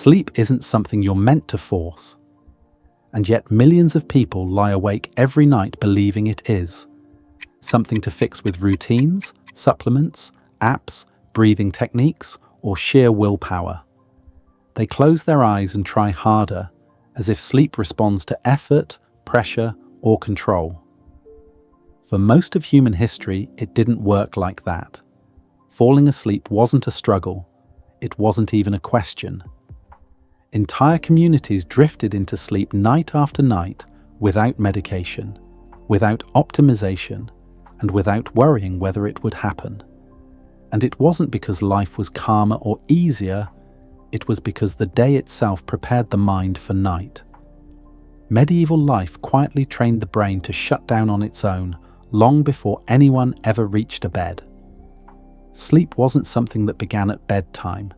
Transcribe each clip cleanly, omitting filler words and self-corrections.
Sleep isn't something you're meant to force. And yet millions of people lie awake every night believing it is. Something to fix with routines, supplements, apps, breathing techniques, or sheer willpower. They close their eyes and try harder, as if sleep responds to effort, pressure, or control. For most of human history, it didn't work like that. Falling asleep wasn't a struggle. It wasn't even a question. Entire communities drifted into sleep night after night without medication, without optimization, and without worrying whether it would happen. And it wasn't because life was calmer or easier, it was because the day itself prepared the mind for night. Medieval life quietly trained the brain to shut down on its own long before anyone ever reached a bed. Sleep wasn't something that began at bedtime.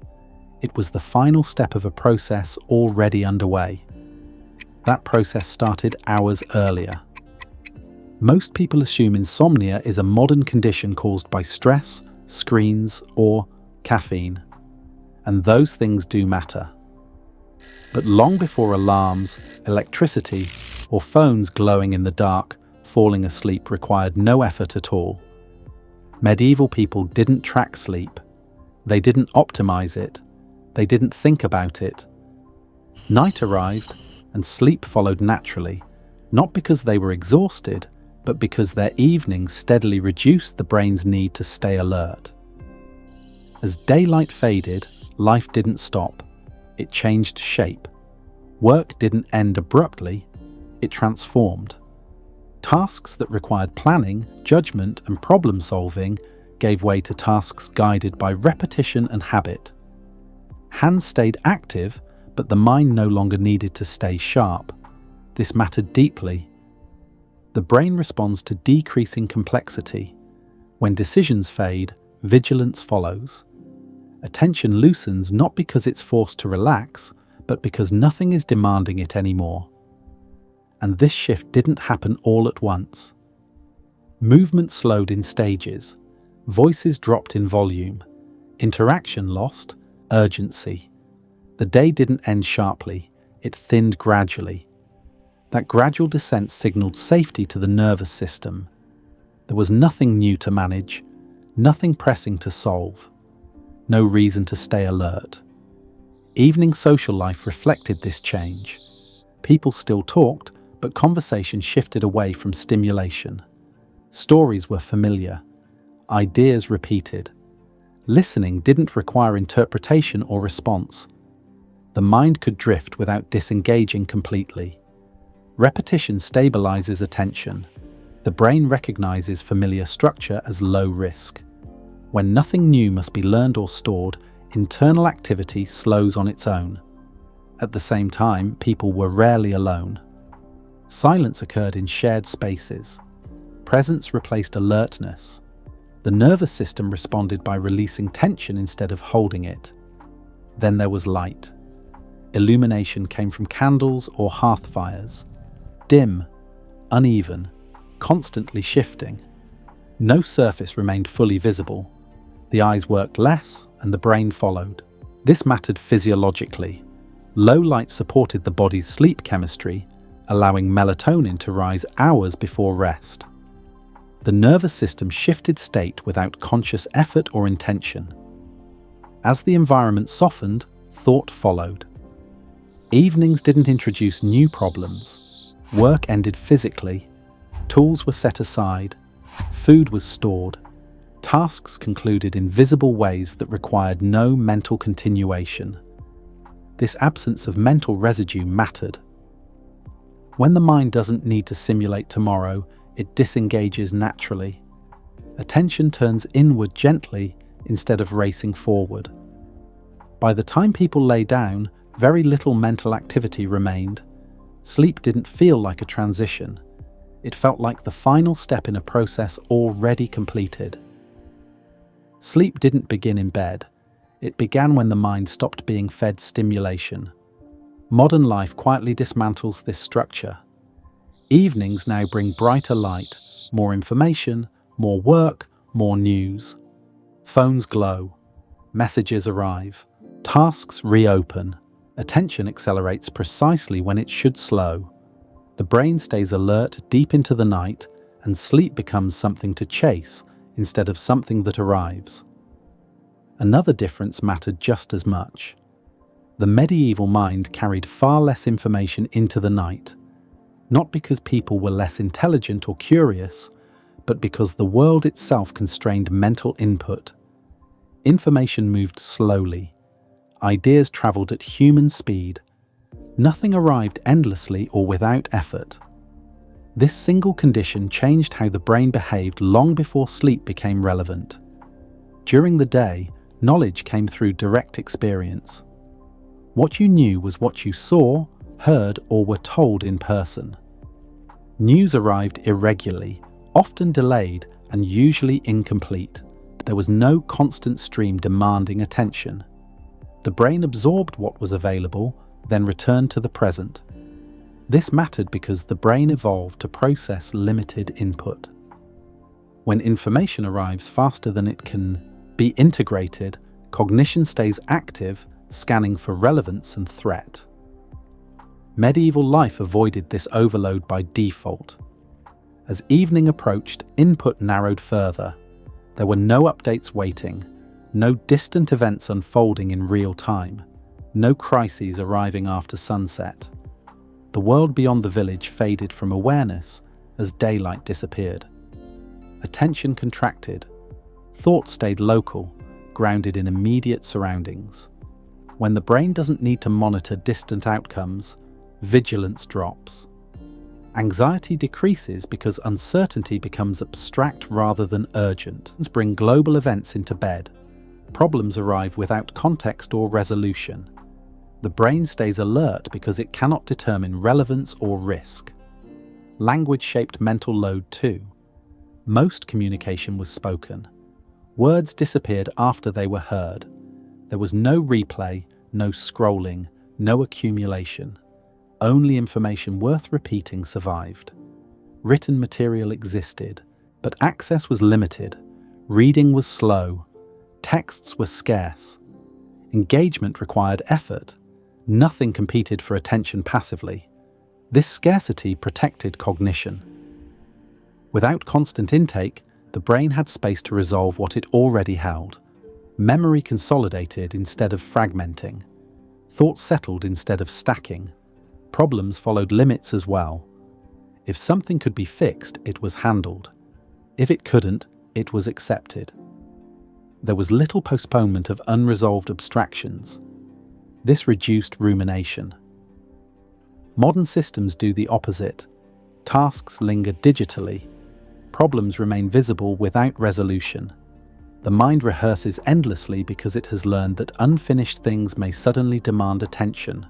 It was the final step of a process already underway. That process started hours earlier. Most people assume insomnia is a modern condition caused by stress, screens, or caffeine. And those things do matter. But long before alarms, electricity, or phones glowing in the dark, falling asleep required no effort at all. Medieval people didn't track sleep. They didn't optimize it. They didn't think about it. Night arrived, and sleep followed naturally, not because they were exhausted, but because their evenings steadily reduced the brain's need to stay alert. As daylight faded, life didn't stop. It changed shape. Work didn't end abruptly. It transformed. Tasks that required planning, judgment, and problem-solving gave way to tasks guided by repetition and habit. Hands stayed active, but the mind no longer needed to stay sharp. This mattered deeply. The brain responds to decreasing complexity. When decisions fade, vigilance follows. Attention loosens not because it's forced to relax, but because nothing is demanding it anymore. And this shift didn't happen all at once. Movement slowed in stages. Voices dropped in volume. Interaction lost urgency. The day didn't end sharply. It thinned gradually. That gradual descent signaled safety to the nervous system. There was nothing new to manage, nothing pressing to solve. No reason to stay alert. Evening social life reflected this change. People still talked, but conversation shifted away from stimulation. Stories were familiar. Ideas repeated. Listening didn't require interpretation or response. The mind could drift without disengaging completely. Repetition stabilizes attention. The brain recognizes familiar structure as low risk. When nothing new must be learned or stored, internal activity slows on its own. At the same time, people were rarely alone. Silence occurred in shared spaces. Presence replaced alertness. The nervous system responded by releasing tension instead of holding it. Then there was light. Illumination came from candles or hearth fires. Dim, uneven, constantly shifting. No surface remained fully visible. The eyes worked less, and the brain followed. This mattered physiologically. Low light supported the body's sleep chemistry, allowing melatonin to rise hours before rest. The nervous system shifted state without conscious effort or intention. As the environment softened, thought followed. Evenings didn't introduce new problems. Work ended physically. Tools were set aside. Food was stored. Tasks concluded in visible ways that required no mental continuation. This absence of mental residue mattered. When the mind doesn't need to simulate tomorrow, it disengages naturally. Attention turns inward gently instead of racing forward. By the time people lay down, very little mental activity remained. Sleep didn't feel like a transition. It felt like the final step in a process already completed. Sleep didn't begin in bed. It began when the mind stopped being fed stimulation. Modern life quietly dismantles this structure. Evenings now bring brighter light, more information, more work, more news. Phones glow. Messages arrive. Tasks reopen. Attention accelerates precisely when it should slow. The brain stays alert deep into the night, and sleep becomes something to chase instead of something that arrives. Another difference mattered just as much. The medieval mind carried far less information into the night, not because people were less intelligent or curious, but because the world itself constrained mental input. Information moved slowly. Ideas traveled at human speed. Nothing arrived endlessly or without effort. This single condition changed how the brain behaved long before sleep became relevant. During the day, knowledge came through direct experience. What you knew was what you saw, heard, or were told in person. News arrived irregularly, often delayed, and usually incomplete. There was no constant stream demanding attention. The brain absorbed what was available, then returned to the present. This mattered because the brain evolved to process limited input. When information arrives faster than it can be integrated, cognition stays active, scanning for relevance and threat. Medieval life avoided this overload by default. As evening approached, input narrowed further. There were no updates waiting, no distant events unfolding in real time, no crises arriving after sunset. The world beyond the village faded from awareness as daylight disappeared. Attention contracted. Thought stayed local, grounded in immediate surroundings. When the brain doesn't need to monitor distant outcomes, vigilance drops. Anxiety decreases because uncertainty becomes abstract rather than urgent. Bring global events into bed. Problems arrive without context or resolution. The brain stays alert because it cannot determine relevance or risk. Language shaped mental load too. Most communication was spoken. Words disappeared after they were heard. There was no replay, no scrolling, no accumulation. Only information worth repeating survived. Written material existed, but access was limited. Reading was slow. Texts were scarce. Engagement required effort. Nothing competed for attention passively. This scarcity protected cognition. Without constant intake, the brain had space to resolve what it already held. Memory consolidated instead of fragmenting. Thought settled instead of stacking. Problems followed limits as well. If something could be fixed, it was handled. If it couldn't, it was accepted. There was little postponement of unresolved abstractions. This reduced rumination. Modern systems do the opposite. Tasks linger digitally. Problems remain visible without resolution. The mind rehearses endlessly because it has learned that unfinished things may suddenly demand attention.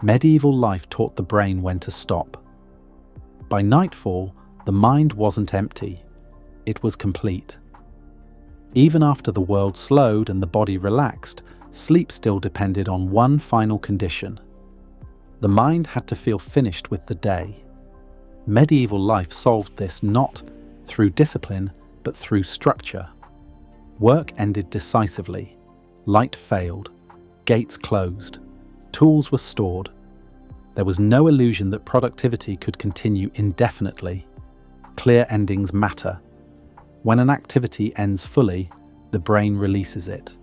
Medieval life taught the brain when to stop. By nightfall, the mind wasn't empty. It was complete. Even after the world slowed and the body relaxed, sleep still depended on one final condition. The mind had to feel finished with the day. Medieval life solved this not through discipline, but through structure. Work ended decisively. Light failed. Gates closed. Tools were stored. There was no illusion that productivity could continue indefinitely. Clear endings matter. When an activity ends fully, the brain releases it.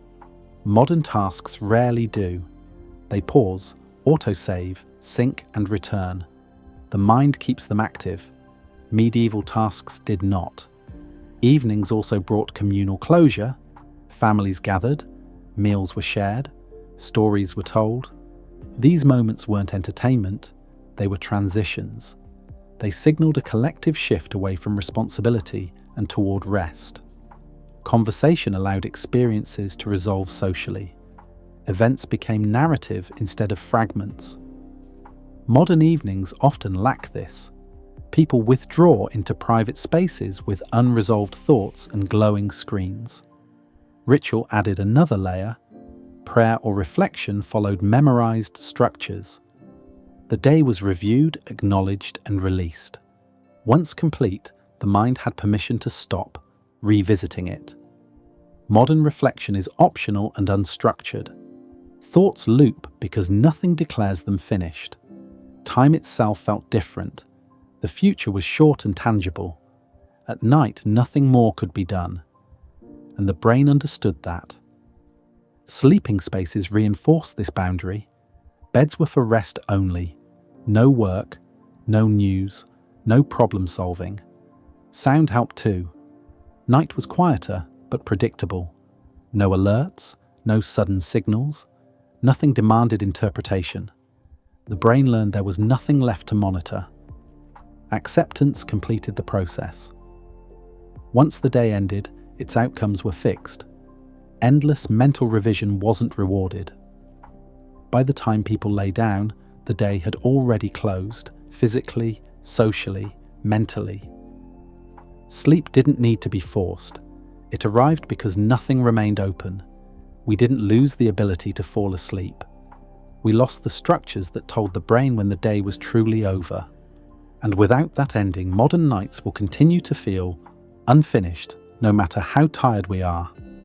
Modern tasks rarely do. They pause, autosave, sync, and return. The mind keeps them active. Medieval tasks did not. Evenings also brought communal closure. Families gathered, meals were shared, stories were told. These moments weren't entertainment, they were transitions. They signaled a collective shift away from responsibility and toward rest. Conversation allowed experiences to resolve socially. Events became narrative instead of fragments. Modern evenings often lack this. People withdraw into private spaces with unresolved thoughts and glowing screens. Ritual added another layer. Prayer or reflection followed memorized structures. The day was reviewed, acknowledged, and released. Once complete, the mind had permission to stop, revisiting it. Modern reflection is optional and unstructured. Thoughts loop because nothing declares them finished. Time itself felt different. The future was short and tangible. At night, nothing more could be done. And the brain understood that. Sleeping spaces reinforced this boundary. Beds were for rest only. No work, no news, no problem solving. Sound helped too. Night was quieter, but predictable. No alerts, no sudden signals. Nothing demanded interpretation. The brain learned there was nothing left to monitor. Acceptance completed the process. Once the day ended, its outcomes were fixed. Endless mental revision wasn't rewarded. By the time people lay down, the day had already closed, physically, socially, mentally. Sleep didn't need to be forced. It arrived because nothing remained open. We didn't lose the ability to fall asleep. We lost the structures that told the brain when the day was truly over. And without that ending, modern nights will continue to feel unfinished, no matter how tired we are.